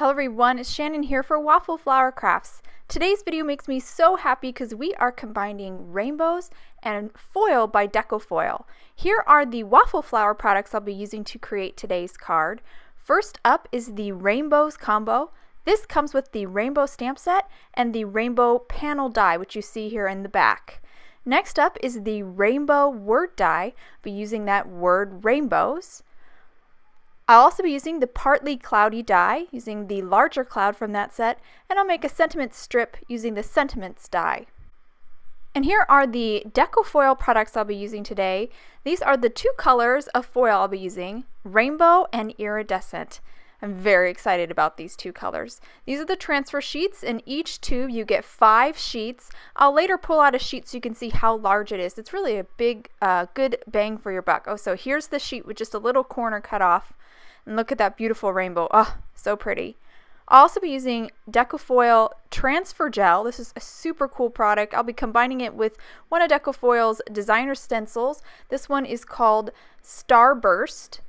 Hello everyone, it's Shannon here for Waffle Flower Crafts. Today's video makes me so happy because we are combining rainbows and foil by Deco Foil. Here are the waffle flower products I'll be using to create today's card. First up is the Rainbows combo. This comes with the rainbow stamp set and the rainbow panel die, which you see here in the back. Next up is the rainbow word die. I'll be using that word rainbows. I'll also be using the partly cloudy die, using the larger cloud from that set, and I'll make a sentiment strip using the sentiments die. And here are the Deco Foil products I'll be using today. These are the two colors of foil I'll be using, Rainbow and Iridescent. I'm very excited about these two colors. These are the transfer sheets. In each tube you get 5 sheets. I'll later pull out a sheet so you can see how large it is. It's really a big, good bang for your buck. Oh, so here's the sheet with just a little corner cut off. And look at that beautiful rainbow. Oh, so pretty. I'll also be using Deco Foil Transfer Gel. This is a super cool product. I'll be combining it with one of Deco Foil's designer stencils. This one is called Starburst.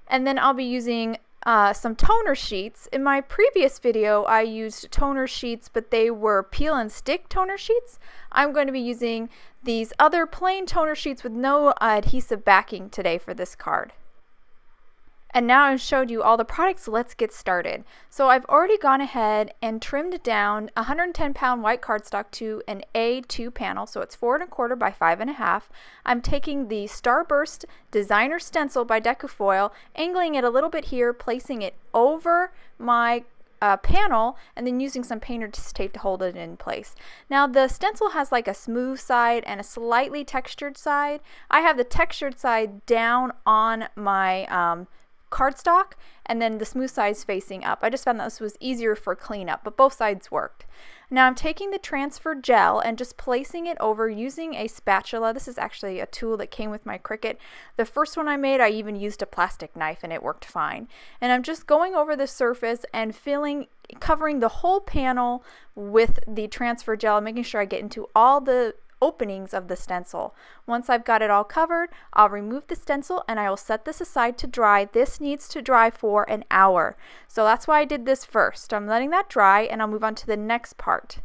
And then I'll be using some toner sheets. In my previous video I used toner sheets, but they were peel and stick toner sheets. I'm going to be using these other plain toner sheets with no adhesive backing today for this card. And now I've showed you all the products, so let's get started. So I've already gone ahead and trimmed down 110-pound white cardstock to an A2 panel, so it's 4 1/4 by 5 1/2. I'm taking the Starburst Designer Stencil by Deco Foil, angling it a little bit here, placing it over my panel, and then using some painter's tape to hold it in place. Now the stencil has like a smooth side and a slightly textured side. I have the textured side down on my cardstock, and then the smooth sides facing up. I just found that this was easier for cleanup, but both sides worked. Now I'm taking the transfer gel and just placing it over using a spatula. This is actually a tool that came with my Cricut. The first one I made, I even used a plastic knife and it worked fine. And I'm just going over the surface and covering the whole panel with the transfer gel, making sure I get into all the openings of the stencil. Once I've got it all covered, I'll remove the stencil and I will set this aside to dry. This needs to dry for an hour. So that's why I did this first. I'm letting that dry and I'll move on to the next part.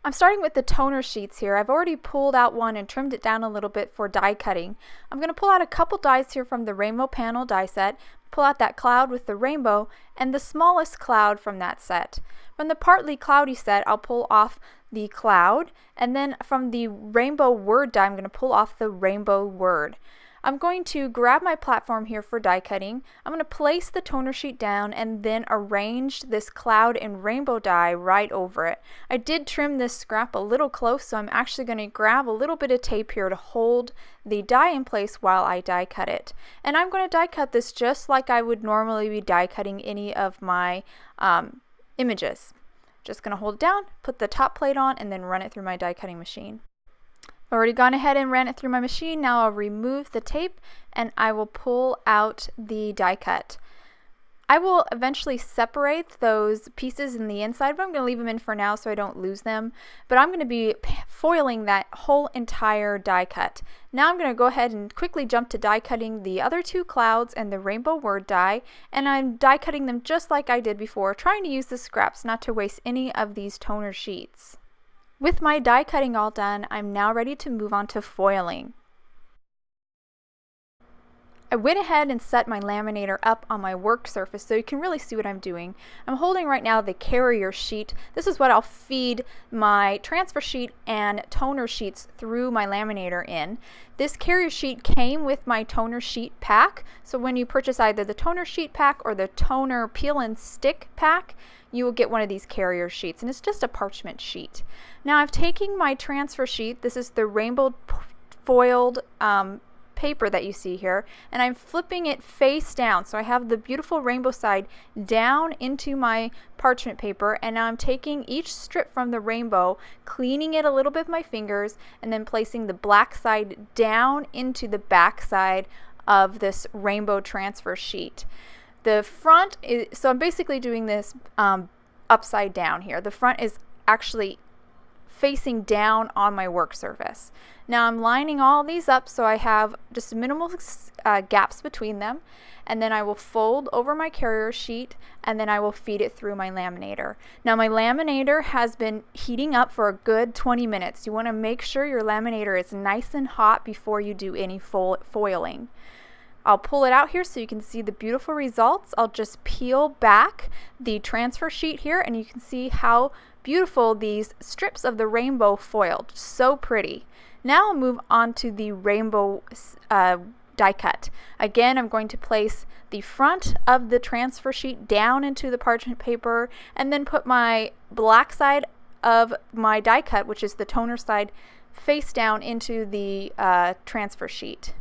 I'm starting with the toner sheets here. I've already pulled out one and trimmed it down a little bit for die cutting. I'm going to pull out a couple dies here from the rainbow panel die set, pull out that cloud with the rainbow and the smallest cloud from that set. From the partly cloudy set, I'll pull off the cloud, and then from the rainbow word die, I'm going to pull off the rainbow word. I'm going to grab my platform here for die cutting. I'm going to place the toner sheet down and then arrange this cloud and rainbow die right over it. I did trim this scrap a little close, so I'm actually going to grab a little bit of tape here to hold the die in place while I die cut it. And I'm going to die cut this just like I would normally be die cutting any of my images. Just going to hold it down, put the top plate on, and then run it through my die cutting machine. I've already gone ahead and ran it through my machine. Now I'll remove the tape and I will pull out the die cut. I will eventually separate those pieces in the inside, but I'm going to leave them in for now so I don't lose them. But I'm going to be foiling that whole entire die cut. Now I'm going to go ahead and quickly jump to die cutting the other two clouds and the rainbow word die, and I'm die cutting them just like I did before, trying to use the scraps not to waste any of these toner sheets. With my die cutting all done, I'm now ready to move on to foiling. I went ahead and set my laminator up on my work surface so you can really see what I'm doing. I'm holding right now the carrier sheet. This is what I'll feed my transfer sheet and toner sheets through my laminator in. This carrier sheet came with my toner sheet pack, so when you purchase either the toner sheet pack or the toner peel and stick pack, you will get one of these carrier sheets, and it's just a parchment sheet. Now I've taken my transfer sheet, this is the rainbow foiled paper that you see here, and I'm flipping it face down, so I have the beautiful rainbow side down into my parchment paper, and now I'm taking each strip from the rainbow, cleaning it a little bit with my fingers, and then placing the black side down into the back side of this rainbow transfer sheet. The front is, so I'm basically doing this upside down here. The front is actually facing down on my work surface. Now I'm lining all these up so I have just minimal gaps between them, and then I will fold over my carrier sheet, and then I will feed it through my laminator. Now my laminator has been heating up for a good 20 minutes. You want to make sure your laminator is nice and hot before you do any foiling. I'll pull it out here so you can see the beautiful results. I'll just peel back the transfer sheet here, and you can see how beautiful these strips of the rainbow foiled. So pretty. Now I'll move on to the rainbow die cut. Again, I'm going to place the front of the transfer sheet down into the parchment paper, and then put my black side of my die cut, which is the toner side, face down into the transfer sheet.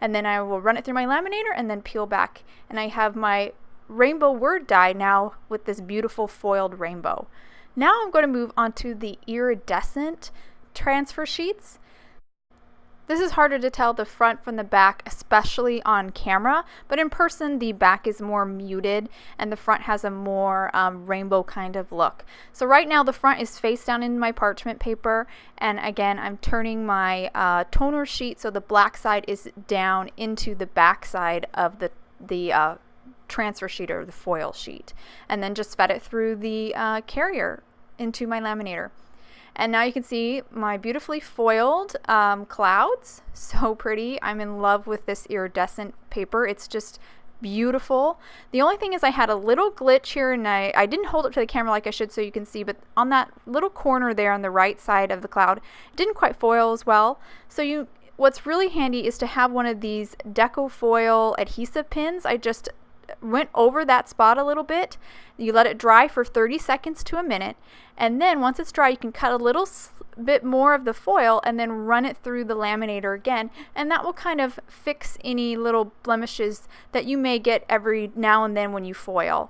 And then I will run it through my laminator and then peel back. And I have my rainbow word die now with this beautiful foiled rainbow. Now I'm going to move on to the iridescent transfer sheets. This is harder to tell the front from the back, especially on camera, but in person the back is more muted and the front has a more rainbow kind of look. So right now the front is face down in my parchment paper, and again I'm turning my toner sheet so the black side is down into the back side of the transfer sheet or the foil sheet, and then just fed it through the carrier into my laminator. And now you can see my beautifully foiled clouds. So pretty. I'm in love with this iridescent paper. It's just beautiful. The only thing is I had a little glitch here, and I didn't hold it to the camera like I should so you can see, but on that little corner there on the right side of the cloud, it didn't quite foil as well. So what's really handy is to have one of these Deco foil adhesive pins. I just went over that spot a little bit. You let it dry for 30 seconds to a minute, and then once it's dry you can cut a little bit more of the foil and then run it through the laminator again, and that will kind of fix any little blemishes that you may get every now and then when you foil.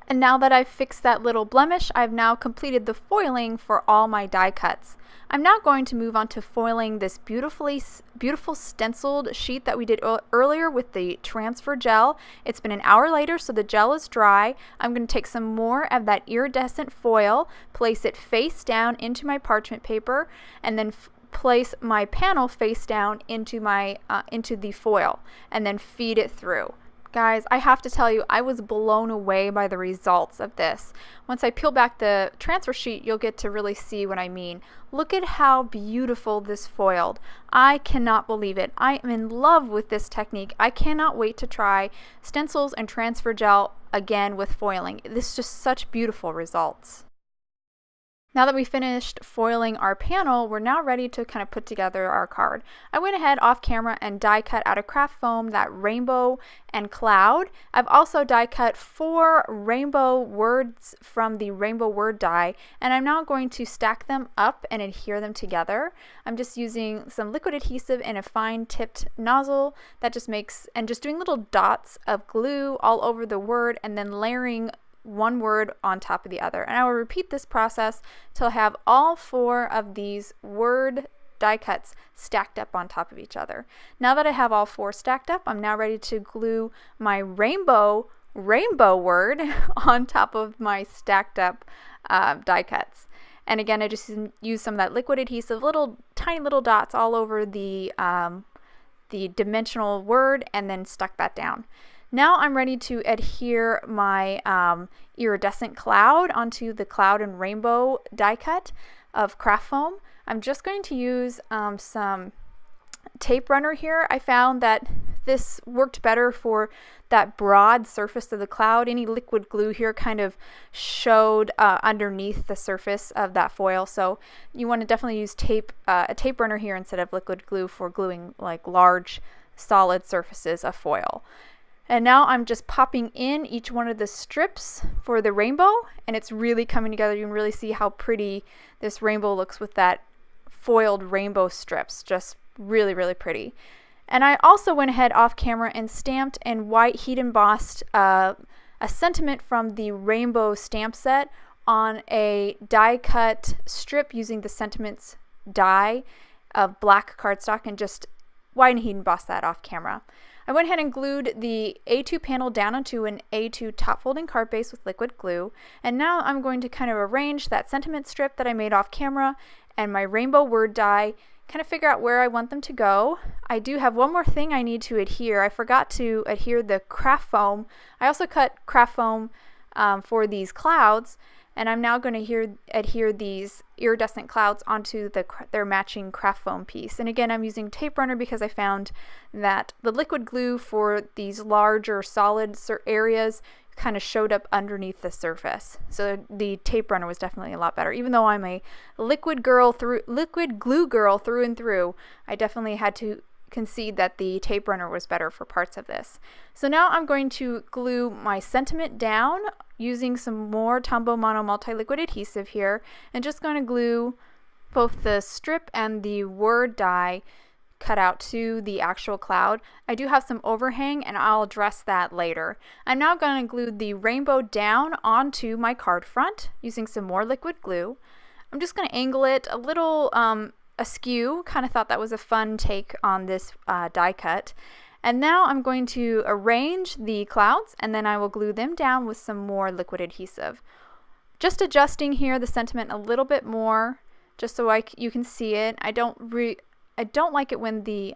And now that I've fixed that little blemish, I've now completed the foiling for all my die cuts. I'm now going to move on to foiling this beautiful stenciled sheet that we did earlier with the transfer gel. It's been an hour later, so the gel is dry. I'm going to take some more of that iridescent foil, place it face down into my parchment paper, and then place my panel face down into the foil, and then feed it through. Guys, I have to tell you, I was blown away by the results of this. Once I peel back the transfer sheet, you'll get to really see what I mean. Look at how beautiful this foiled. I cannot believe it. I am in love with this technique. I cannot wait to try stencils and transfer gel again with foiling. This is just such beautiful results. Now that we finished foiling our panel, we're now ready to kind of put together our card. I went ahead off camera and die cut out of craft foam that rainbow and cloud. I've also die cut 4 rainbow words from the rainbow word die, and I'm now going to stack them up and adhere them together. I'm just using some liquid adhesive and a fine tipped nozzle that just doing little dots of glue all over the word and then layering one word on top of the other. And I will repeat this process till I have all 4 of these word die cuts stacked up on top of each other. Now that I have all 4 stacked up, I'm now ready to glue my rainbow word on top of my stacked up die cuts. And again, I just use some of that liquid adhesive, tiny little dots all over the dimensional word, and then stuck that down. Now I'm ready to adhere my iridescent cloud onto the cloud and rainbow die cut of craft foam. I'm just going to use some tape runner here. I found that this worked better for that broad surface of the cloud. Any liquid glue here kind of showed underneath the surface of that foil, so you want to definitely use a tape runner here instead of liquid glue for gluing like large solid surfaces of foil. And now I'm just popping in each one of the strips for the rainbow, and it's really coming together. You can really see how pretty this rainbow looks with that foiled rainbow strips. Just really, really pretty. And I also went ahead off camera and stamped and white heat embossed a sentiment from the rainbow stamp set on a die cut strip using the sentiments die of black cardstock, and just white and heat embossed that off camera. I went ahead and glued the A2 panel down onto an A2 top folding card base with liquid glue, and now I'm going to kind of arrange that sentiment strip that I made off camera and my rainbow word die, kind of figure out where I want them to go. I do have one more thing I need to adhere. I forgot to adhere the craft foam. I also cut craft foam for these clouds, and I'm now going to adhere these iridescent clouds onto their matching craft foam piece. And again, I'm using tape runner because I found that the liquid glue for these larger solid areas kind of showed up underneath the surface. So the tape runner was definitely a lot better. Even though I'm a liquid glue girl through and through, I definitely had to concede that the tape runner was better for parts of this. So now I'm going to glue my sentiment down using some more Tombow Mono multi-liquid adhesive here, and just going to glue both the strip and the word die cut out to the actual cloud. I do have some overhang and I'll address that later. I'm now going to glue the rainbow down onto my card front using some more liquid glue. I'm just going to angle it a little askew. Kind of thought that was a fun take on this die cut. And now I'm going to arrange the clouds, and then I will glue them down with some more liquid adhesive. Just adjusting here the sentiment a little bit more just so you can see it. I don't like it when the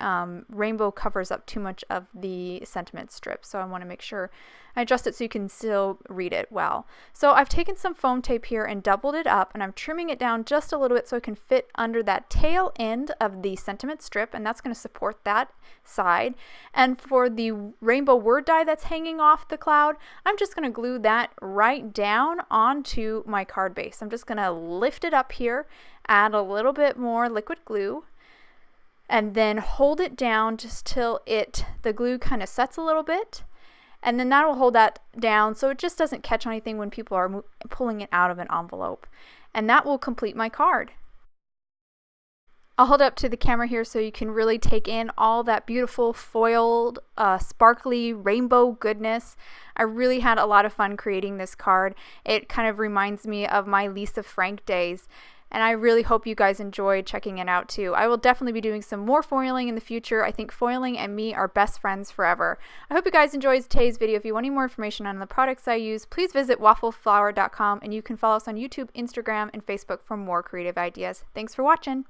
rainbow covers up too much of the sentiment strip, so I want to make sure I adjust it so you can still read it well. So I've taken some foam tape here and doubled it up, and I'm trimming it down just a little bit so it can fit under that tail end of the sentiment strip, and that's going to support that side. And for the rainbow word die that's hanging off the cloud, I'm just going to glue that right down onto my card base. I'm just going to lift it up here, add a little bit more liquid glue, and then hold it down just till the glue kind of sets a little bit, and then that will hold that down so it just doesn't catch anything when people are pulling it out of an envelope. And that will complete my card. I'll hold it up to the camera here so you can really take in all that beautiful foiled, sparkly rainbow goodness. I really had a lot of fun creating this card. It kind of reminds me of my Lisa Frank days. And I really hope you guys enjoyed checking it out too. I will definitely be doing some more foiling in the future. I think foiling and me are best friends forever. I hope you guys enjoyed today's video. If you want any more information on the products I use, please visit waffleflower.com, and you can follow us on YouTube, Instagram, and Facebook for more creative ideas. Thanks for watching.